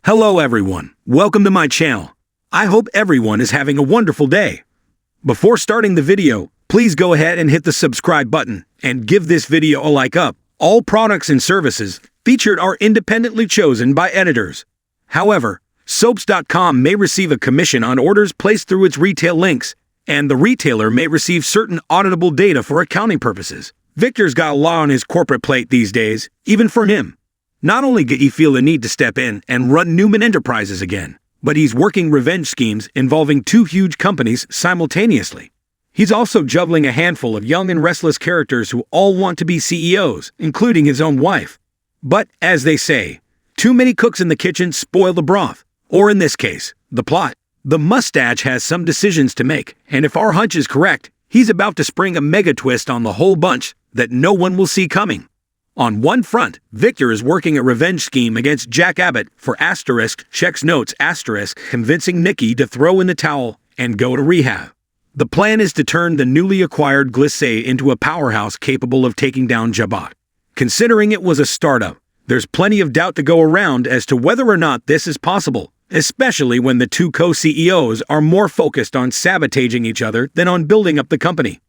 Hello everyone, welcome to my channel. I hope everyone is having a wonderful day. Before starting the video, please go ahead and hit the subscribe button and give this video a like up. All products and services featured are independently chosen by editors. However, soaps.com may receive a commission on orders placed through its retail links, and the retailer may receive certain auditable data for accounting purposes. Victor's got a lot on his corporate plate these days, even for him. Not only did he feel the need to step in and run Newman Enterprises again, but he's working revenge schemes involving two huge companies simultaneously. He's also juggling a handful of young and restless characters who all want to be CEOs, including his own wife. But, as they say, too many cooks in the kitchen spoil the broth, or in this case, the plot. The mustache has some decisions to make, and if our hunch is correct, he's about to spring a mega twist on the whole bunch that no one will see coming. On one front, Victor is working a revenge scheme against Jack Abbott for checks notes convincing Nikki to throw in the towel and go to rehab. The plan is to turn the newly acquired Glissé into a powerhouse capable of taking down Jabot. Considering it was a startup, there's plenty of doubt to go around as to whether or not this is possible, especially when the two co-CEOs are more focused on sabotaging each other than on building up the company.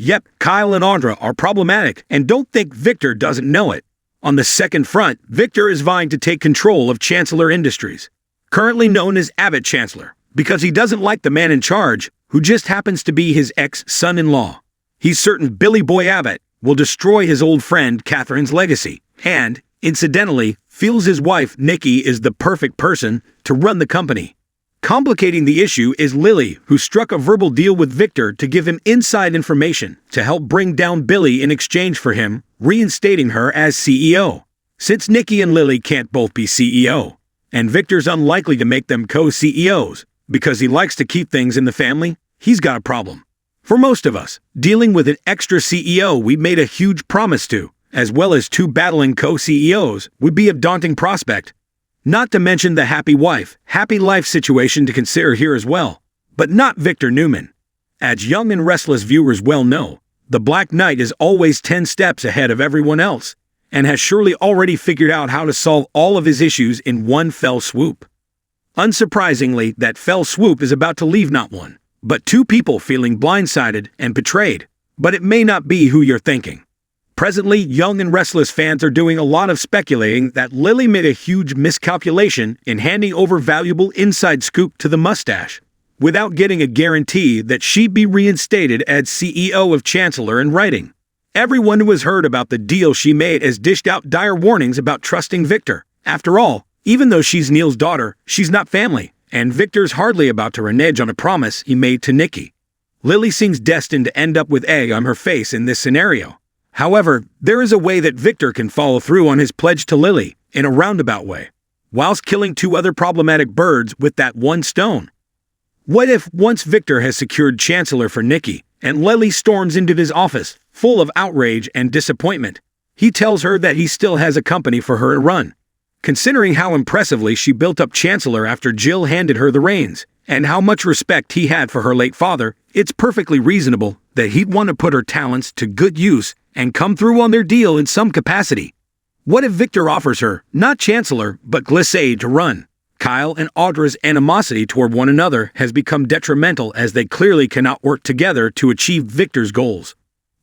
Yep, Kyle and Audra are problematic and don't think Victor doesn't know it. On the second front, Victor is vying to take control of Chancellor Industries, currently known as Abbott Chancellor, because he doesn't like the man in charge, who just happens to be his ex-son-in-law. He's certain Billy Boy Abbott will destroy his old friend Catherine's legacy, and, incidentally, feels his wife Nikki is the perfect person to run the company. Complicating the issue is Lily, who struck a verbal deal with Victor to give him inside information to help bring down Billy in exchange for him reinstating her as CEO. Since Nikki and Lily can't both be CEO, and Victor's unlikely to make them co-CEOs because he likes to keep things in the family, he's got a problem. For most of us, dealing with an extra CEO we made a huge promise to, as well as two battling co-CEOs, would be a daunting prospect. Not to mention the happy wife, happy life situation to consider here as well. But not Victor Newman. As young and restless viewers well know, the Black Knight is always 10 steps ahead of everyone else, and has surely already figured out how to solve all of his issues in one fell swoop. Unsurprisingly, that fell swoop is about to leave not one, but two people feeling blindsided and betrayed. But it may not be who you're thinking. Presently, young and restless fans are doing a lot of speculating that Lily made a huge miscalculation in handing over valuable inside scoop to the mustache, without getting a guarantee that she'd be reinstated as CEO of Chancellor in writing. Everyone who has heard about the deal she made has dished out dire warnings about trusting Victor. After all, even though she's Neil's daughter, she's not family, and Victor's hardly about to renege on a promise he made to Nikki. Lily seems destined to end up with egg on her face in this scenario. However, there is a way that Victor can follow through on his pledge to Lily, in a roundabout way, whilst killing two other problematic birds with that one stone. What if, once Victor has secured Chancellor for Nikki, and Lily storms into his office, full of outrage and disappointment, he tells her that he still has a company for her to run? Considering how impressively she built up Chancellor after Jill handed her the reins, and how much respect he had for her late father, it's perfectly reasonable that he'd want to put her talents to good use and come through on their deal in some capacity. What if Victor offers her, not Chancellor, but Glissé to run? Kyle and Audra's animosity toward one another has become detrimental as they clearly cannot work together to achieve Victor's goals.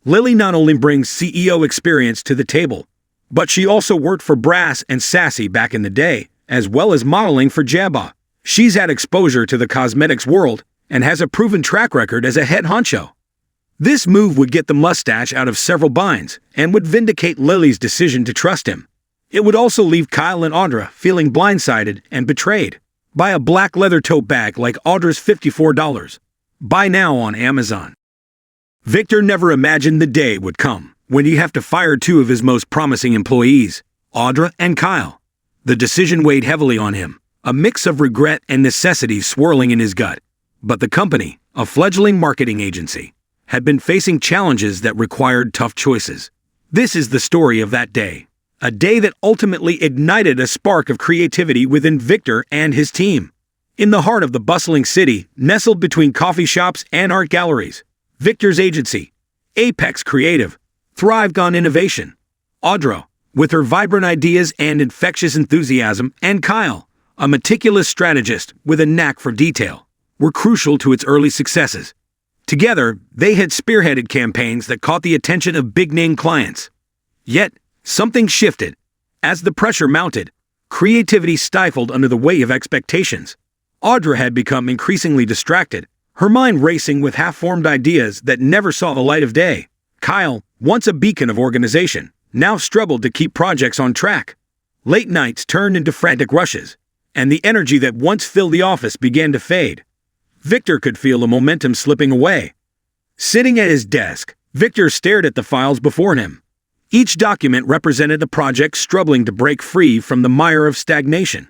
Lily not only brings CEO experience to the table, but she also worked for Brass and Sassy back in the day, as well as modeling for Jabba. She's had exposure to the cosmetics world and has a proven track record as a head honcho. This move would get the mustache out of several binds and would vindicate Lily's decision to trust him. It would also leave Kyle and Audra feeling blindsided and betrayed. Buy a black leather tote bag like Audra's $54. Buy now on Amazon. Victor never imagined the day would come when he'd have to fire two of his most promising employees, Audra and Kyle. The decision weighed heavily on him, a mix of regret and necessity swirling in his gut. But the company, a fledgling marketing agency, had been facing challenges that required tough choices. This is the story of that day. A day that ultimately ignited a spark of creativity within Victor and his team. In the heart of the bustling city, nestled between coffee shops and art galleries, Victor's agency, Apex Creative, thrived on innovation. Audra, with her vibrant ideas and infectious enthusiasm, and Kyle, a meticulous strategist with a knack for detail, were crucial to its early successes. Together, they had spearheaded campaigns that caught the attention of big-name clients. Yet, something shifted. As the pressure mounted, creativity stifled under the weight of expectations. Audra had become increasingly distracted, her mind racing with half-formed ideas that never saw the light of day. Kyle, once a beacon of organization, now struggled to keep projects on track. Late nights turned into frantic rushes, and the energy that once filled the office began to fade. Victor could feel the momentum slipping away. Sitting at his desk, Victor stared at the files before him. Each document represented a project struggling to break free from the mire of stagnation.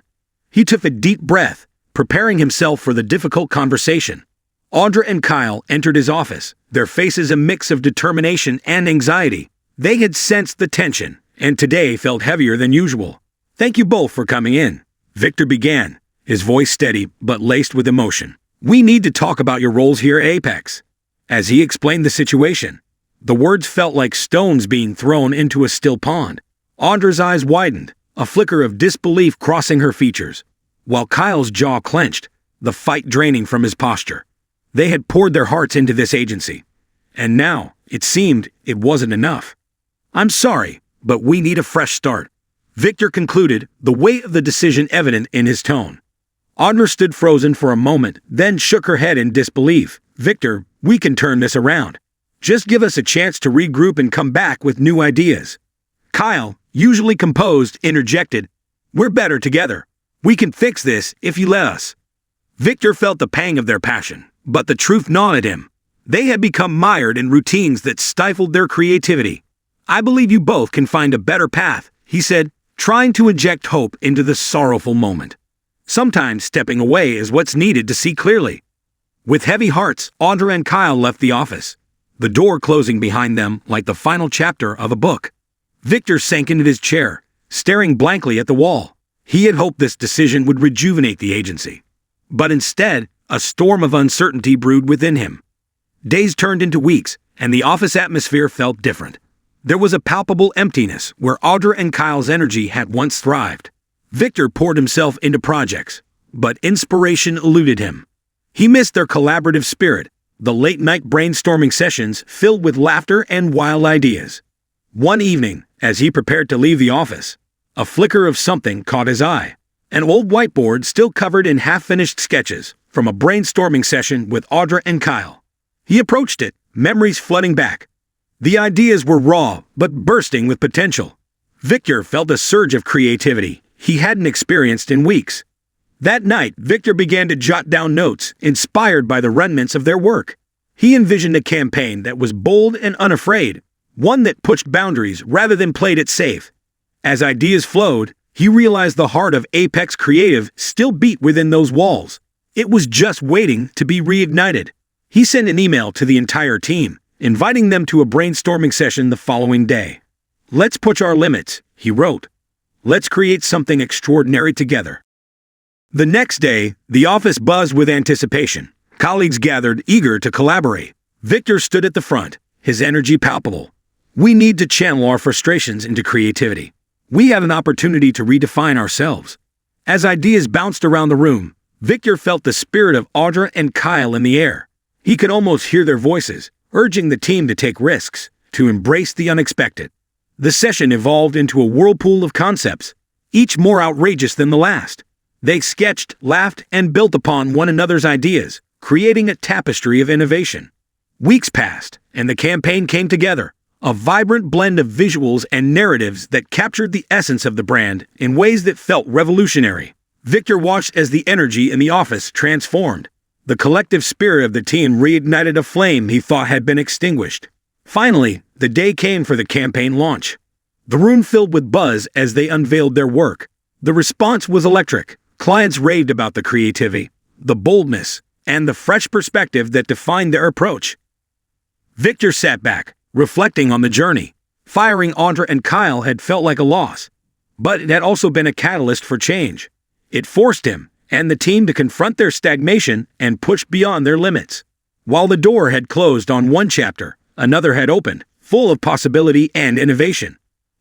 He took a deep breath, preparing himself for the difficult conversation. Audra and Kyle entered his office, their faces a mix of determination and anxiety. They had sensed the tension, and today felt heavier than usual. "Thank you both for coming in," Victor began, his voice steady but laced with emotion. "We need to talk about your roles here at Apex." As he explained the situation, the words felt like stones being thrown into a still pond. Audra's eyes widened, a flicker of disbelief crossing her features, while Kyle's jaw clenched, the fight draining from his posture. They had poured their hearts into this agency, and now, it seemed, it wasn't enough. "I'm sorry, but we need a fresh start," Victor concluded, the weight of the decision evident in his tone. Audra stood frozen for a moment, then shook her head in disbelief. "Victor, we can turn this around. Just give us a chance to regroup and come back with new ideas." Kyle, usually composed, interjected, "We're better together. We can fix this if you let us." Victor felt the pang of their passion, but the truth gnawed at him. They had become mired in routines that stifled their creativity. "I believe you both can find a better path," he said, trying to inject hope into the sorrowful moment. Sometimes stepping away is what's needed to see clearly. With heavy hearts, Audra and Kyle left the office, the door closing behind them like the final chapter of a book. Victor sank into his chair, staring blankly at the wall. He had hoped this decision would rejuvenate the agency. But instead, a storm of uncertainty brewed within him. Days turned into weeks, and the office atmosphere felt different. There was a palpable emptiness where Audra and Kyle's energy had once thrived. Victor poured himself into projects, but inspiration eluded him. He missed their collaborative spirit, the late-night brainstorming sessions filled with laughter and wild ideas. One evening, as he prepared to leave the office, a flicker of something caught his eye. An old whiteboard still covered in half-finished sketches from a brainstorming session with Audra and Kyle. He approached it, memories flooding back. The ideas were raw, but bursting with potential. Victor felt a surge of creativity he hadn't experienced in weeks. That night, Victor began to jot down notes, inspired by the remnants of their work. He envisioned a campaign that was bold and unafraid, one that pushed boundaries rather than played it safe. As ideas flowed, he realized the heart of Apex Creative still beat within those walls. It was just waiting to be reignited. He sent an email to the entire team, inviting them to a brainstorming session the following day. "Let's push our limits," he wrote. "Let's create something extraordinary together." The next day, the office buzzed with anticipation. Colleagues gathered, eager to collaborate. Victor stood at the front, his energy palpable. "We need to channel our frustrations into creativity. We have an opportunity to redefine ourselves." As ideas bounced around the room, Victor felt the spirit of Audra and Kyle in the air. He could almost hear their voices, urging the team to take risks, to embrace the unexpected. The session evolved into a whirlpool of concepts, each more outrageous than the last. They sketched, laughed, and built upon one another's ideas, creating a tapestry of innovation. Weeks passed, and the campaign came together, a vibrant blend of visuals and narratives that captured the essence of the brand in ways that felt revolutionary. Victor watched as the energy in the office transformed. The collective spirit of the team reignited a flame he thought had been extinguished. Finally, the day came for the campaign launch. The room filled with buzz as they unveiled their work. The response was electric. Clients raved about the creativity, the boldness, and the fresh perspective that defined their approach. Victor sat back, reflecting on the journey. Firing Audra and Kyle had felt like a loss, but it had also been a catalyst for change. It forced him and the team to confront their stagnation and push beyond their limits. While the door had closed on one chapter, another had opened, full of possibility and innovation.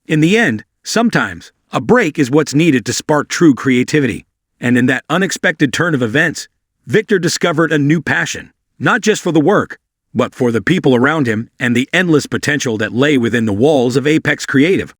In the end, sometimes, a break is what's needed to spark true creativity. And in that unexpected turn of events, Victor discovered a new passion, not just for the work, but for the people around him and the endless potential that lay within the walls of Apex Creative.